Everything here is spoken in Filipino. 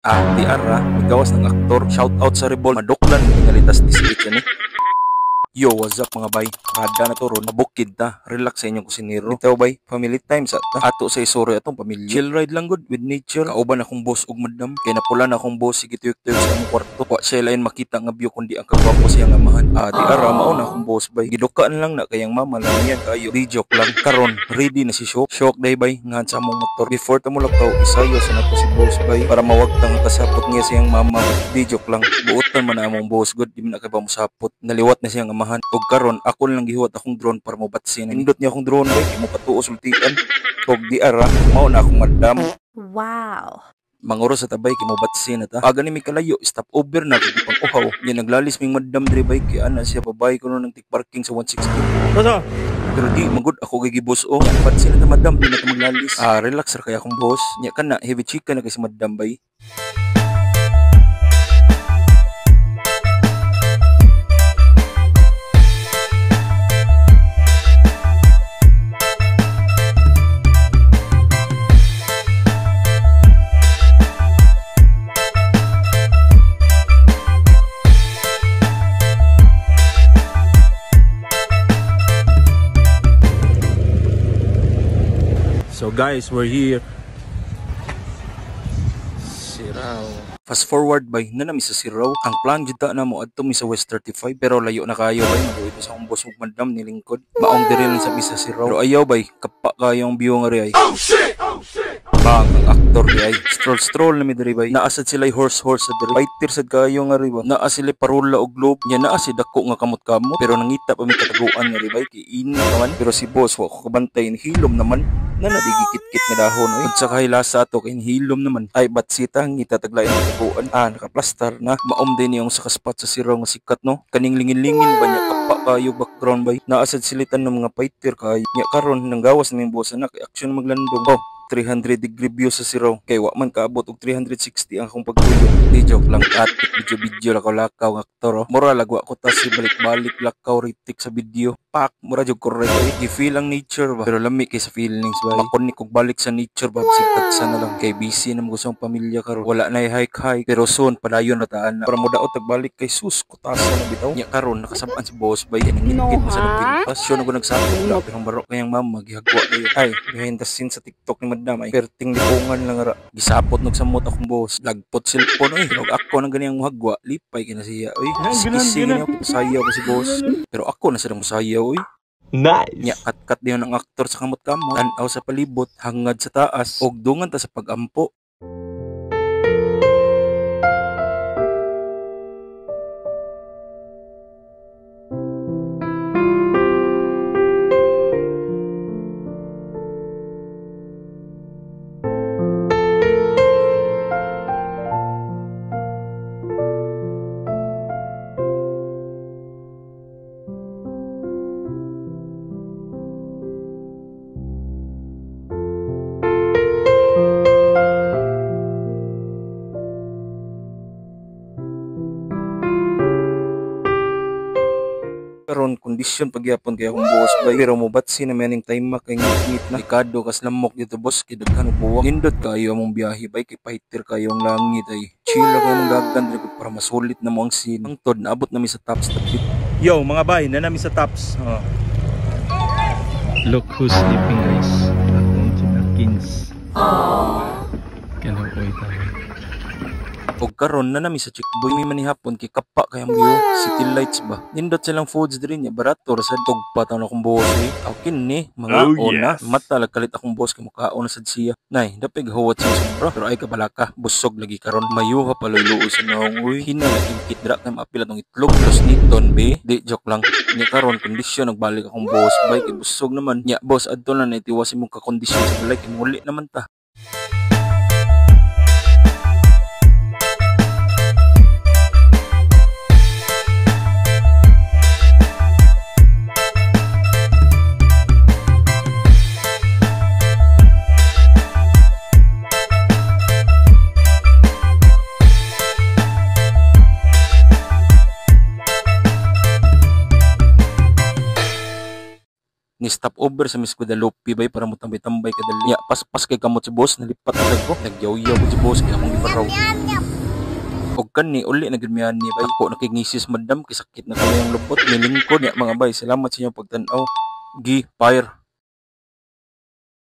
Di ara, magawas ng aktor. Shout out sa Rebol. Maduklan ng ngalitas diskit yan eh. Yo, what's up mga bay? Rada na to ron. Mabukid ta. Relax sa inyong kusinero. Ito bay, family time sa ta. Ato sa isuri atong pamilya. Chill ride lang good with nature. Kauban akong boss ug madam. Kaya napula na akong boss sige tuyok-tuyok sa among kwarto. Wa siya lain makita nga view kundi ang kagwapo siyang amahan. Di ara mao na akong boss bay. Gidukaan lang na kayang mama lang yan kayo. Di joke lang. Karon ready na si Shock. Shock day bay nga sa among motor. Before ta mo lakaw isayo sa nato si boss bay para mawagtang kasapot niya siyang mama. Di joke lang. Buotan man na among boss good. Di man na kay ba musapot. Naliwat na siyang amahan. Og karon ako lang gihuwat akong drone para mobatsin. Nindot niya akong drone bay mo patuo sultian. Og di ara mao na akong madam. Wow. Mangoro sa tabay kay mobatsin na ta. Aga ni mi kalayo stop over na kay pang uhaw. Nya naglalis ming madam diri bay kay ana siya babay kuno nang tik parking sa 160. Basta pero di magud ako kay gibos o. Nya batsin na ta madam di na ta maglalis. Relax ra kay akong boss. Nya kana heavy chicken na kay si madam bay. So guys, we're here. Siraw. Fast forward bay, nanami sa Siraw. Ang plan jud na mo adto mi sa West 35 pero layo na kayo bay, maduit sa akong boss ug madam ni lingkod. Maong diri lang sa bisa Siraw. Pero ayaw bay, kapa kayong view nga ri ay. Oh shit, oh shit. Bang ang aktor di ay. Stroll na mi diri bay. Naasad sila horse sa diri. Fighter sad kayo nga ri ba. Naa sila parola og globe. Nya naa si dako nga kamot-kamot pero nangita pa mi kataguan nga ri bay kay ini naman. Pero si boss wa ko kabantay ni hilom naman. Nadigikit-kit nga dahon oy. Sa kahilasa ato kay hilom naman. Ay batsita ngita taglain ang taguan. Nakaplastar na. Maom din yung sa spot sa Siraw nga sikat no. Kaning lingin-lingin ba niya kapa kayo background bay. Naasad silitan ng mga fighter kayo. Nya karon nang gawas na yung boss na kay action maglandong. 300-degree view sa Siraw. Kay wa man kaabot og 360 ang akong pagtuyo. Di joke lang atik video lakaw-lakaw ng aktor. Mura lagwa ko tas si balik-balik lakaw ritik sa video. Pak mura jud correct. I-feel ang nature ba. Pero lami kay sa feelings ba. Makon ni kog balik sa nature ba sigtad sa na lang. Kay busy na mo gustong pamilya karon. Wala na hike pero soon padayon na taan na. Para mo daot tagbalik kay sus kutasa na bitaw. Nya karon nakasab-an si boss bay nangingit mo sa pintas. Siya na ko nagsabot la pero barok kayang mama gihagwa kayo. Ay behind the scenes sa TikTok ni madam ay perting lipungan lang ra. Gisapot nog sa mot akong boss. Lagpot cellphone oy. Pero ako nang ganiyang muhagwa lipay kina siya. Oy skisi niya ko saya ko si boss. Pero ako na sa musaya oy. Nice. Nya kat-kat diyon ang aktor sa kamot-kamot. Tanaw sa palibot hangad sa taas og dungan ta sa pagampo. Karon kondisyon pagyapon kay akong boss bay pero mobatsi na maning time kay ngit na ikado kas lamok dito boss kay daghan og buwak nindot kayo among biyahe bay kay fighter kayo ang langit ay chill lang among daghan diri para masulit na mo ang scene ang tod naabot nami sa tops tapit. Yo mga bay nanami sa tops. Look who's sleeping guys. Akong chinakins. Kano oy tayo. Og karon na nami sa Chickboy may manihapon kay kapa kayang view city lights ba nindot silang foods diri nya barato ra sa tugpa taw na akong boss akin ni mga ona mata kalit akong boss kay mukaon na sad siya nay dapig huwat sa sobra pero ay kabalaka busog lagi karon mayuha paluluo sa naong uy hinalaking kidra kay maapil atong itlog plus niton be di joke lang nya karon kondisyon nagbalik akong boss bay kay busog naman nya boss adto na naitiwas imong ka kondisyon sa balay kay muli naman ta. Ni stop over sa Miss Guadalupe bay para mo tambay-tambay kadali. Pas kay kamot si boss nalipat na ko. Nagyaw-yaw ko si boss kaya akong ibaraw. kani uli na gid miyan ni bay. Ako nakigisis madam kisakit na kami yung lubot nilingkod ya mga bay. Salamat sa inyong pagtan-aw. Gi fire.